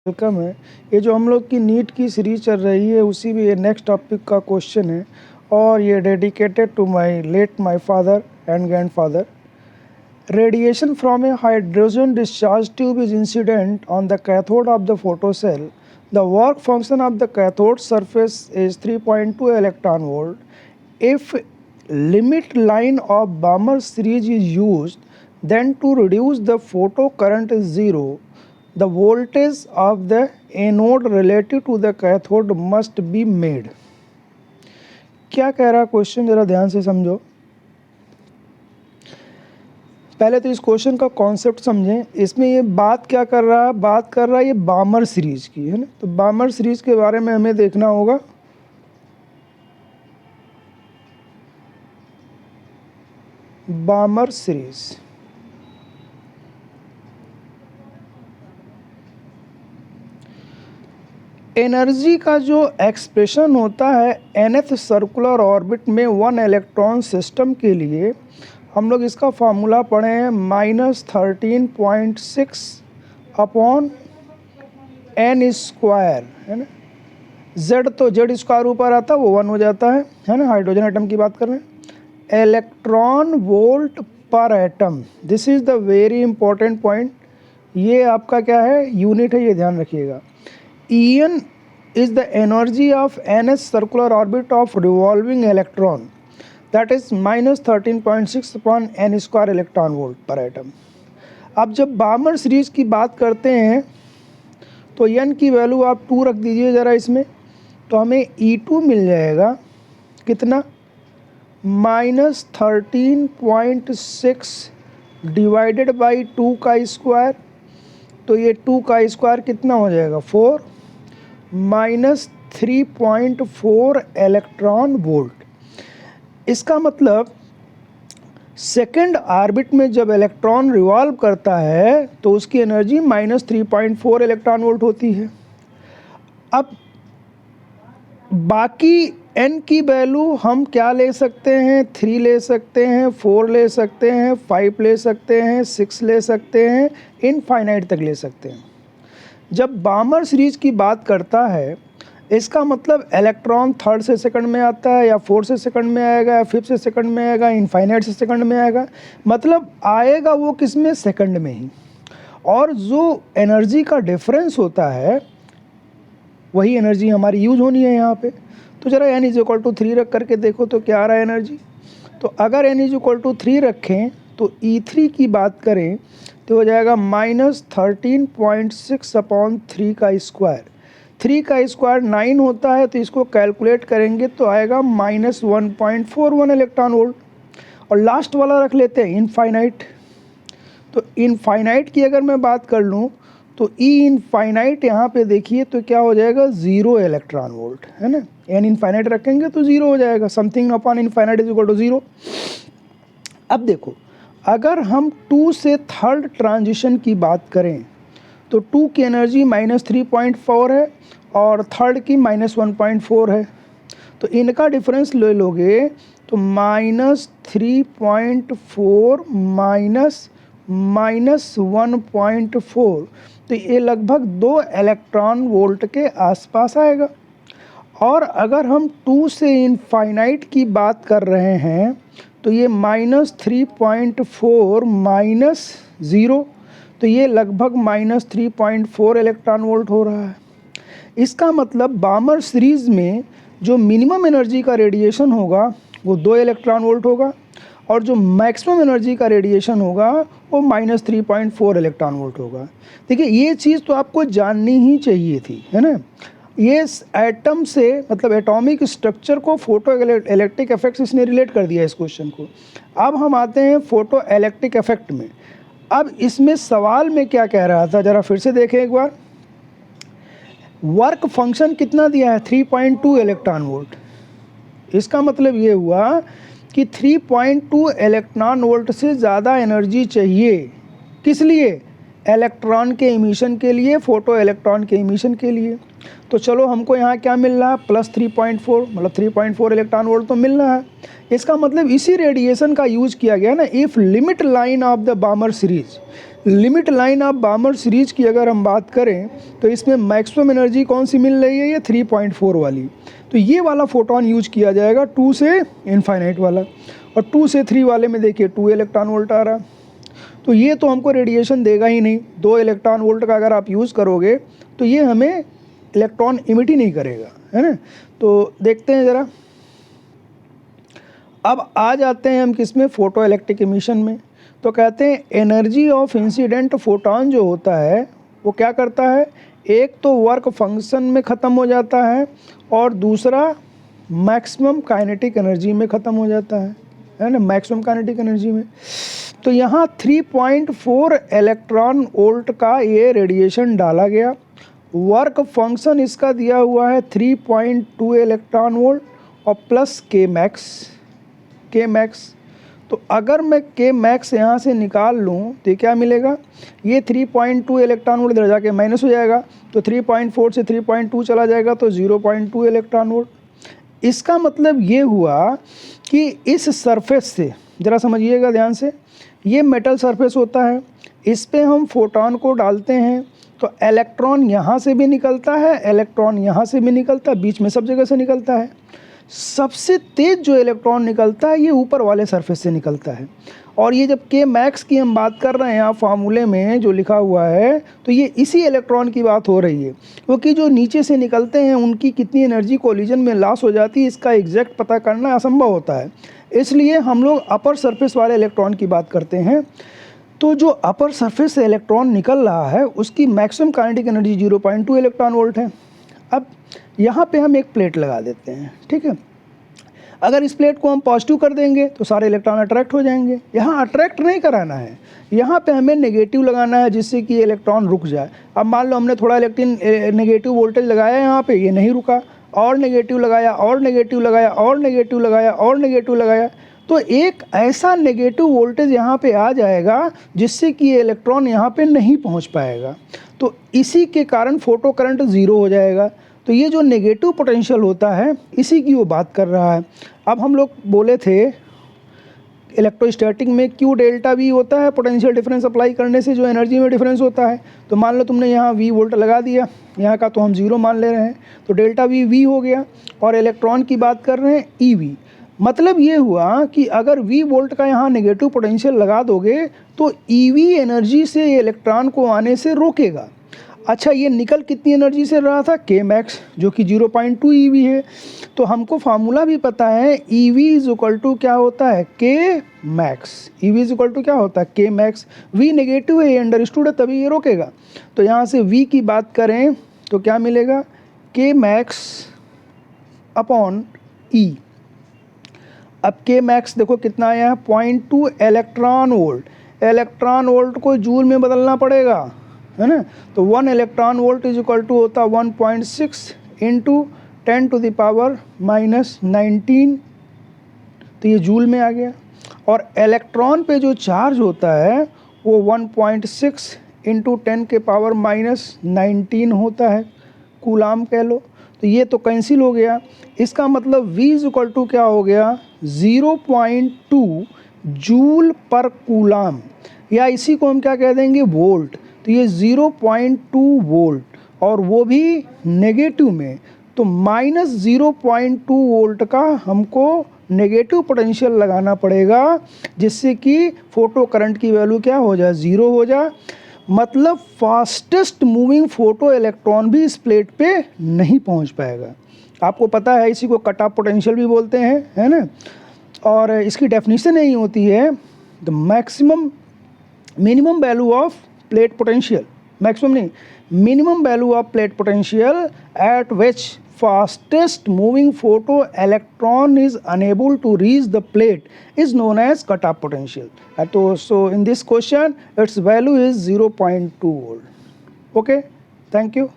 Welcome है। ये जो हम लोग की नीट की सीरीज चल रही है उसी में ये नेक्स्ट टॉपिक का क्वेश्चन है और ये dedicated to my father and grandfather. Radiation from a hydrogen discharge tube is incident on the cathode of the photo cell. The work function of the cathode surface is 3.2 electron volt. If limit line of Balmer series is used, then to reduce the photo current is zero. The voltage of the anode relative to the cathode must be made. क्या कह रहा है question, जरा ध्यान से समझो। पहले तो इस क्वेश्चन का कॉन्सेप्ट समझें। इसमें ये बात क्या कर रहा है, बात कर रहा है ये बामर सीरीज की, है ना। तो बामर सीरीज के बारे में हमें देखना होगा। बामर सीरीज एनर्जी का जो एक्सप्रेशन होता है nth सर्कुलर ऑर्बिट में 1 इलेक्ट्रॉन सिस्टम के लिए, हम लोग इसका फार्मूला पढ़े हैं -13.6 अपॉन n स्क्वायर, है ना। z तो z स्क्वायर ऊपर आता है वो 1 हो जाता है ना। हाइड्रोजन एटम की बात कर रहे हैं। इलेक्ट्रॉन वोल्ट पर atom, this is the very important point. ये आपका क्या है, यूनिट है, ये ध्यान रखिएगा। En is the energy of nth circular orbit of revolving electron, that is -13.6 upon n square electron volt per atom। अब जब बामर सीरीज की बात करते हैं तो n की वैल्यू आप 2 रख दीजिए ज़रा इसमें, तो हमें E2 मिल जाएगा कितना, -13.6 डिवाइडेड बाई 2 का स्क्वायर। तो ये 2 का स्क्वायर कितना हो जाएगा, 4 -3.4 इलेक्ट्रॉन वोल्ट। इसका मतलब सेकेंड ऑर्बिट में जब इलेक्ट्रॉन रिवॉल्व करता है तो उसकी एनर्जी -3.4 इलेक्ट्रॉन वोल्ट होती है। अब बाकी n की वैल्यू हम क्या ले सकते हैं, 3 ले सकते हैं, 4 ले सकते हैं, 5 ले सकते हैं, 6 ले सकते हैं, इनफाइनाइट तक ले सकते हैं। जब बामर सीरीज की बात करता है इसका मतलब इलेक्ट्रॉन थर्ड से सेकंड में आता है, या फोर्थ से सेकंड में आएगा, या फिफ्थ से सेकंड में आएगा, इनफाइनाइट से सेकंड में आएगा, मतलब आएगा वो किस में, सेकंड में ही। और जो एनर्जी का डिफरेंस होता है वही एनर्जी हमारी यूज होनी है यहाँ पे। तो ज़रा n = 3 रख करके देखो तो क्या आ रहा है एनर्जी। तो अगर n = 3 रखें तो E3 की बात करें तो हो जाएगा -13.6 अपॉन 3 का स्क्वायर। 3 का स्क्वायर 9 होता है, तो इसको कैलकुलेट करेंगे तो आएगा -1.41 इलेक्ट्रॉन वोल्ट। और लास्ट वाला रख लेते हैं इनफाइनाइट। तो इनफाइनाइट की अगर मैं बात कर लूँ तो ई इनफाइनाइट यहाँ पे देखिए तो क्या हो जाएगा, 0 इलेक्ट्रॉन वोल्ट, है ना। एन इनफाइनाइट रखेंगे तो 0 हो जाएगा, समथिंग अपॉन इनफाइनाइट = 0। अब देखो, अगर हम 2 से थर्ड ट्रांजिशन की बात करें तो 2 की एनर्जी -3.4 है और थर्ड की -1.4 है। तो इनका डिफरेंस ले लोगे तो -3.4 -1.4, तो ये लगभग 2 इलेक्ट्रॉन वोल्ट के आसपास आएगा। और अगर हम 2 से इनफाइनाइट की बात कर रहे हैं तो ये -3.4 -0, तो ये लगभग -3.4 इलेक्ट्रॉन वोल्ट हो रहा है। इसका मतलब बामर सीरीज में जो मिनिमम एनर्जी का रेडिएशन होगा वो 2 इलेक्ट्रॉन वोल्ट होगा, और जो मैक्सिमम एनर्जी का रेडिएशन होगा वो -3.4 इलेक्ट्रॉन वोल्ट होगा। देखिए ये चीज़ तो आपको जाननी ही चाहिए थी, है ना। ये एटम से मतलब एटॉमिक स्ट्रक्चर को फोटो इलेक्ट्रिक इफेक्ट इसने रिलेट कर दिया इस क्वेश्चन को। अब हम आते हैं फोटो इलेक्ट्रिक इफेक्ट में। अब इसमें सवाल में क्या कह रहा था, ज़रा फिर से देखें एक बार। वर्क फंक्शन कितना दिया है, 3.2 इलेक्ट्रॉन वोल्ट। इसका मतलब ये हुआ कि 3.2 इलेक्ट्रॉन वोल्ट से ज़्यादा एनर्जी चाहिए, किस लिए, इलेक्ट्रॉन के इमिशन के लिए, फोटो इलेक्ट्रॉन के इमिशन के लिए। तो चलो हमको यहाँ क्या मिल रहा है, +3.4, मतलब 3.4 इलेक्ट्रॉन वोल्ट तो मिल रहा है। इसका मतलब इसी रेडिएशन का यूज किया गया ना। If limit line of the बामर series, limit line of बामर series की अगर हम बात करें तो इसमें मैक्सिमम एनर्जी कौन सी मिल रही है, ये 3.4 वाली। तो ये वाला फोटोन यूज किया जाएगा 2 से इनफाइनाइट वाला, और 2 से 3 वाले में देखिए 2 इलेक्ट्रॉन वोल्ट आ रहा। तो ये तो हमको रेडिएशन देगा ही नहीं, 2 इलेक्ट्रॉन वोल्ट का अगर आप यूज़ करोगे तो ये हमें इलेक्ट्रॉन इमिट ही नहीं करेगा, है ना। तो देखते हैं ज़रा, अब आ जाते हैं हम किस में, फोटो इलेक्ट्रिक इमिशन में। तो कहते हैं एनर्जी ऑफ इंसिडेंट फोटोन जो होता है वो क्या करता है, एक तो वर्क फंक्शन में ख़त्म हो जाता है और दूसरा मैक्सिमम काइनेटिक एनर्जी में ख़त्म हो जाता है ना, मैक्सिमम काइनेटिक एनर्जी में। तो यहाँ 3.4 इलेक्ट्रॉन वोल्ट का ये रेडिएशन डाला गया, वर्क फंक्शन इसका दिया हुआ है 3.2 इलेक्ट्रॉन वोल्ट और प्लस के मैक्स। तो अगर मैं के मैक्स यहाँ से निकाल लूँ तो क्या मिलेगा, ये 3.2 इलेक्ट्रॉन वोल्ट इधर जाके माइनस हो जाएगा, तो 3.4 से 3.2 चला जाएगा तो 0.2 इलेक्ट्रॉन वोल्ट। इसका मतलब ये हुआ कि इस सरफेस से, ज़रा समझिएगा ध्यान से, ये मेटल सरफेस होता है, इस पे हम फोटोन को डालते हैं तो इलेक्ट्रॉन यहाँ से भी निकलता है, इलेक्ट्रॉन यहाँ से भी निकलता है, बीच में सब जगह से निकलता है। सबसे तेज़ जो इलेक्ट्रॉन निकलता है ये ऊपर वाले सरफेस से निकलता है। और ये जब के मैक्स की हम बात कर रहे हैं यहाँ फार्मूले में जो लिखा हुआ है, तो ये इसी इलेक्ट्रॉन की बात हो रही है, क्योंकि जो नीचे से निकलते हैं उनकी कितनी एनर्जी कोलिजन में लॉस हो जाती है इसका एग्जैक्ट पता करना असंभव होता है, इसलिए हम लोग अपर सरफेस वाले इलेक्ट्रॉन की बात करते हैं। तो जो अपर सरफेस से इलेक्ट्रॉन निकल रहा है उसकी maximum kinetic energy 0.2 electron volt है। अब यहाँ पे हम एक प्लेट लगा देते हैं, ठीक है। अगर इस प्लेट को हम पॉजिटिव कर देंगे तो सारे इलेक्ट्रॉन अट्रैक्ट हो जाएंगे। यहाँ अट्रैक्ट नहीं कराना है, यहाँ पे हमें नेगेटिव लगाना है जिससे कि इलेक्ट्रॉन रुक जाए। अब मान लो हमने थोड़ा नेगेटिव वोल्टेज लगाया यहाँ पे, ये नहीं रुका, और नेगेटिव लगाया और नेगेटिव लगाया और नेगेटिव लगाया और नेगेटिव लगाया, तो एक ऐसा नेगेटिव वोल्टेज यहाँ पे आ जाएगा जिससे कि ये इलेक्ट्रॉन यहाँ पे नहीं पहुँच पाएगा। तो इसी के कारण फोटो करंट ज़ीरो हो जाएगा। तो ये जो नेगेटिव पोटेंशियल होता है इसी की वो बात कर रहा है। अब हम लोग बोले थे इलेक्ट्रोस्टैटिक में Q डेल्टा V होता है, पोटेंशियल डिफरेंस अप्लाई करने से जो एनर्जी में डिफरेंस होता है। तो मान लो तुमने यहाँ V वोल्ट लगा दिया, यहाँ का तो हम 0 मान ले रहे हैं, तो डेल्टा V हो गया, और इलेक्ट्रॉन की बात कर रहे हैं EV। मतलब ये हुआ कि अगर V वोल्ट का यहाँ नेगेटिव पोटेंशियल लगा दोगे तो EV एनर्जी से इलेक्ट्रॉन को आने से रोकेगा। अच्छा, ये निकल कितनी एनर्जी से रहा था, के मैक्स, जो कि 0.2 EV है। तो हमको फार्मूला भी पता है, EV इज इक्वल टू क्या होता है, के max. EV is equal to क्या होता है, के मैक्स। V नेगेटिव है, ये अंडरस्टूड है, तभी ये रोकेगा। तो यहाँ से V की बात करें तो क्या मिलेगा, के मैक्स अपॉन E। अब के मैक्स देखो कितना आया है, 0.2 इलेक्ट्रॉन वोल्ट। इलेक्ट्रॉन वोल्ट को जूल में बदलना पड़ेगा, है ना। तो 1 electron volt is equal to होता 1.6 इंटू 10⁻⁻19। तो ये जूल में आ गया। और इलेक्ट्रॉन पे जो चार्ज होता है वो 1.6 इंटू 10⁻⁻19 होता है, कूलाम कह लो। तो ये तो कैंसिल हो गया। इसका मतलब V इज इक्वल टू क्या हो गया, 0.2 जूल पर कूलाम, या इसी को हम क्या कह देंगे, वोल्ट। तो ये 0.2 वोल्ट, और वो भी नेगेटिव में। तो -0.2 वोल्ट का हमको नेगेटिव पोटेंशियल लगाना पड़ेगा जिससे कि फोटो करंट की वैल्यू क्या हो जाए, 0 हो जाए। मतलब फास्टेस्ट मूविंग फोटो इलेक्ट्रॉन भी इस प्लेट पे नहीं पहुंच पाएगा। आपको पता है इसी को कट ऑफ पोटेंशियल भी बोलते हैं, है ना। और इसकी डेफिनेशन यही होती है, the minimum value of plate potential, maximum नहीं, minimum value of plate potential at which fastest moving photo electron is unable to reach the plate is known as cutoff potential. So in this question its value is 0.2 volt. Okay, thank you.